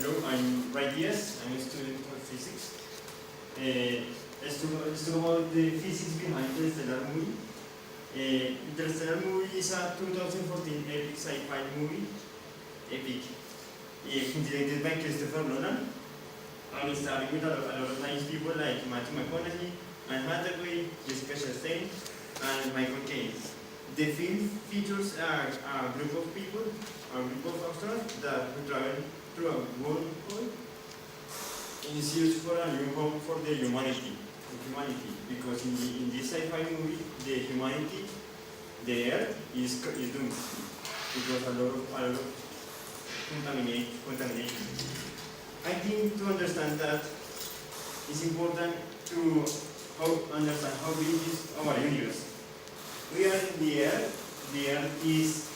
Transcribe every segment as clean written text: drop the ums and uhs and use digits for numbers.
Hello, I'm Ray Diaz. I'm a student of physics. Let's talk about the physics behind Interstellar movie. Interstellar movie is a 2014 epic sci-fi movie, epic, directed by Christopher Nolan, and starring with a lot of nice people like Matthew McConaughey, Anne Hathaway, Jessica Chastain, and Michael Caine. The film features a group of people, a group of astronauts that travel through a wormhole in search for a new home for the humanity. Because in this sci-fi movie, the humanity, the Earth, is doomed because a lot of contamination. I think to understand that, it's important to understand how big is our universe. We are in the Earth. The Earth is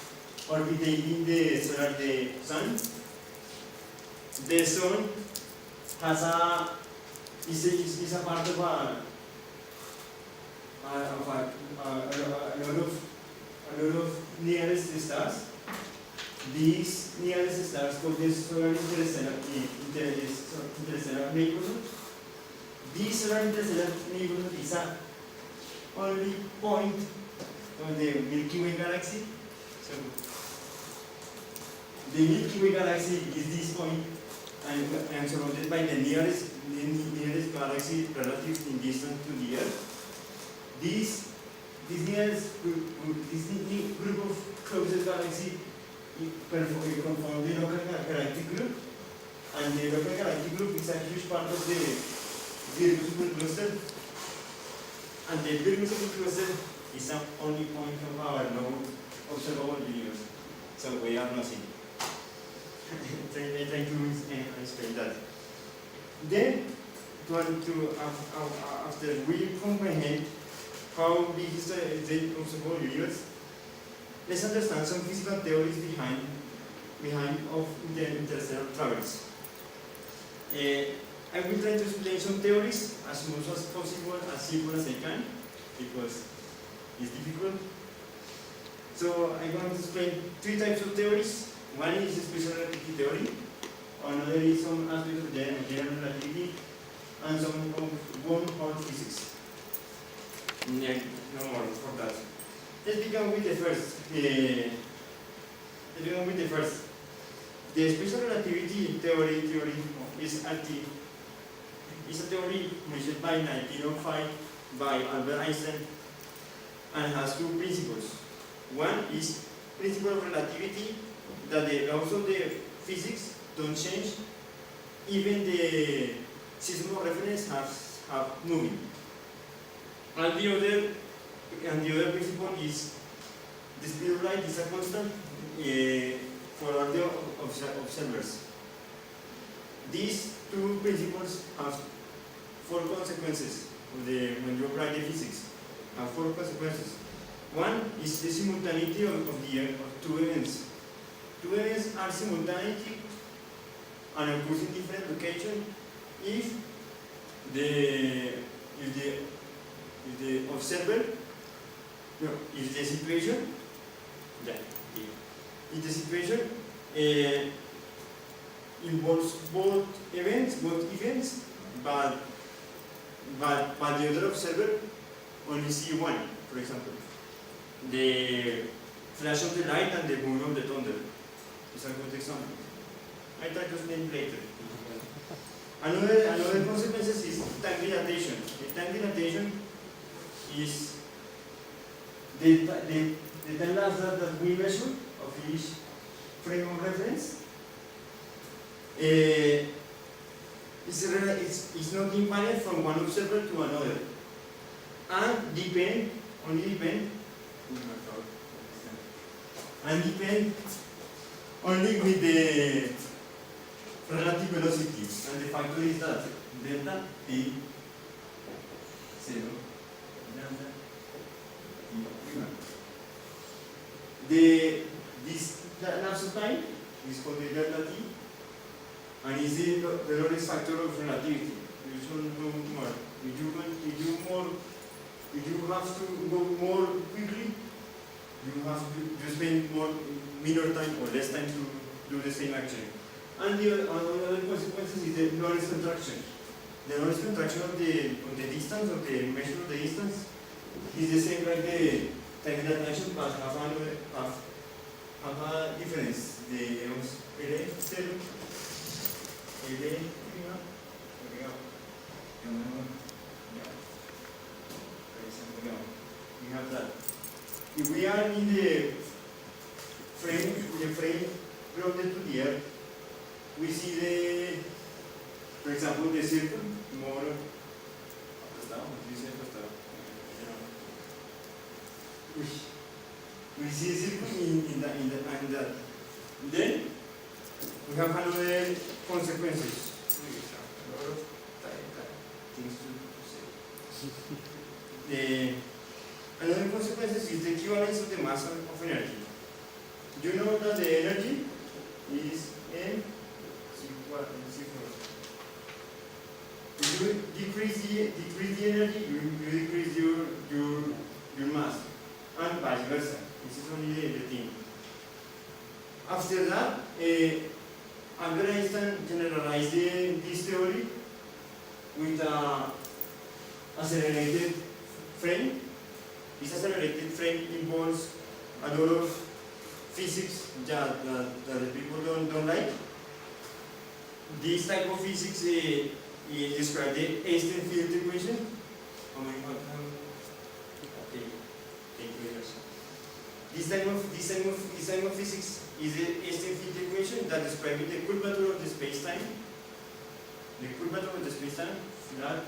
orbiting the Sun. The Sun has is a part of a lot of nearest stars. These nearest stars called the solar interstellar neighborhood. This solar interstellar neighborhood is a only point of the Milky Way galaxy. So the Milky Way galaxy is this point, and surrounded by the nearest galaxy relative in distance to the Earth. This group of closest galaxy conform the local galactic group, and the local galactic group is a huge part of the Virgo supercluster, and the Virgo supercluster is the only point of our known observable universe. So we are nothing. I try to explain that. Then, after we comprehend how big is the observable universe, let's understand some physical theories behind of the interstellar travels. I will try to explain some theories as much as possible, as simple as I can, because it's difficult. So I'm going to explain three types of theories. One is special relativity theory, another is some aspects of general relativity, and some of wormhole physics. No more for that. Let's begin with the first. The special relativity theory is a theory mentioned by 1905 by Albert Einstein, and has two principles. One is principle of relativity, that the laws of the physics don't change, even the system of reference have moving. And the other principle is the speed of light is a constant for all the observers. These two principles have four consequences when you apply the physics. Have four consequences. One is the simultaneity of two events. Two events are simultaneity and occurs in different locations if the observer, no, if the situation, if the situation involves both events, but the other observer only see one. For example, the flash of the light and the boom of the thunder is a good example. I try to explain later. Another consequence is time dilatation. The time dilatation is the time lapse that we measure of each frame of reference. It's not infinite from one observer to another, and only depend only with the relative velocity, and the factor is that delta t 0 delta t 1. This lapse of time is called the delta t, and is the Lorentz factor of relativity. You should do more. If you have to go more quickly, you have to spend minor time or less time to do the same action. And the other consequences is the Lorentz contraction. The Lorentz contraction of the distance, of the measure of the distance, is the same like the time dilation, but have a difference. The LA cero, LA, we have that. If we are in the frame grounded to the earth, we see the, for example, the circle more we see a circle in that. Then we have another consequences. Another consequences is the equivalence of the mass of energy. You know that the energy is M if you decrease the energy, you decrease your mass, and vice versa. This is only the thing. After that, Albert Einstein generalized this theory with an accelerated frame. This accelerated frame involves a lot of physics that the people don't like. This type of physics is described the Einstein field equation. Okay, thank you very much. This type of physics is the Einstein field equation that describes the curvature of the space-time, flat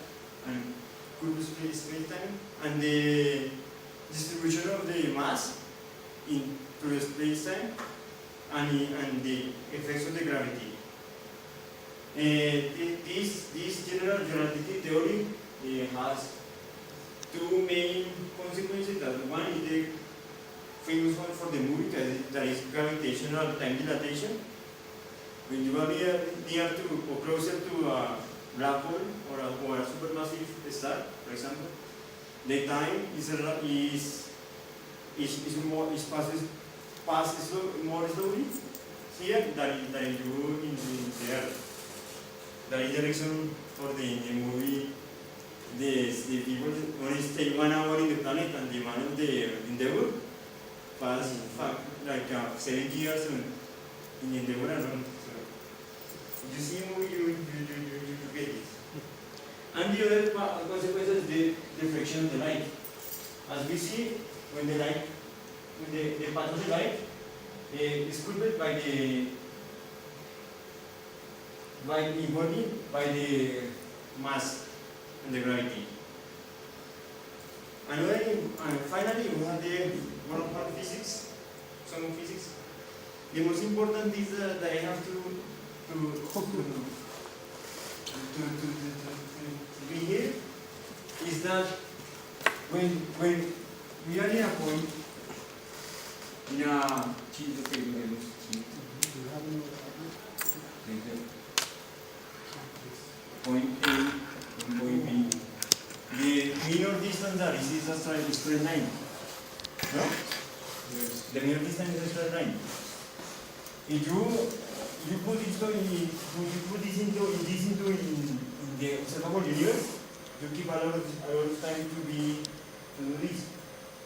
and curved space-time, and the distribution of the mass into the space-time, and the effects of the gravity. This general relativity theory has two main consequences. That one is the famous one for the movie, that is gravitational time dilatation. When you are near to or closer to a black hole or a supermassive star, for example, the time passes more slowly here than you in the Earth. That is the reason for the movie. The people only stay 1 hour in the planet, and the man of the Endeavor pass like 70 years in the Endeavor alone. So you see a movie, you get it. And the other consequence is the reflection of the light. As we see, when the path of the light is curved by the mass and the gravity. And finally, we have the one physics, some physics. The most important is that I have to be here is that when we are in a point point A and point B, the minor distance that is a straight line. No? Yes. The minor distance is a straight line. If you put this into the observable universe, you keep a lot of time to do this.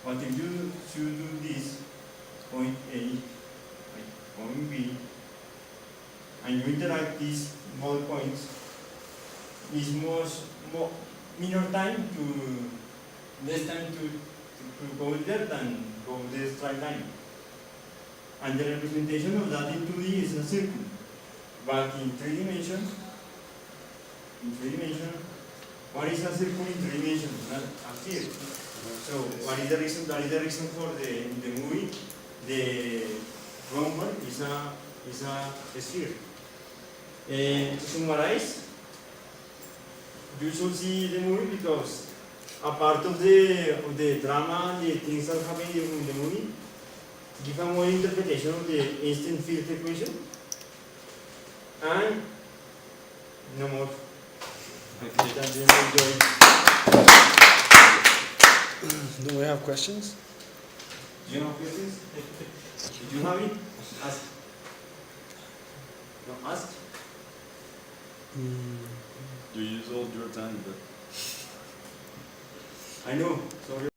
But if you should do this point A, point B, and you interact these both points, is more minor time less time to go there than go the straight line. And the representation of that in 2D is a circle. But in 3 dimensions, what is a circle in 3 dimensions? Not a sphere. So what is the reason? That is the reason for the movie. The rhombus is a sphere. To summarize, you should see the movie because a part of the drama and the things that happen in the movie give a more interpretation of the Einstein field equation. And no more. Do we have questions? Do you have questions? If you have it, ask. Don't ask. Mm, You use all your time, but I know. Sorry.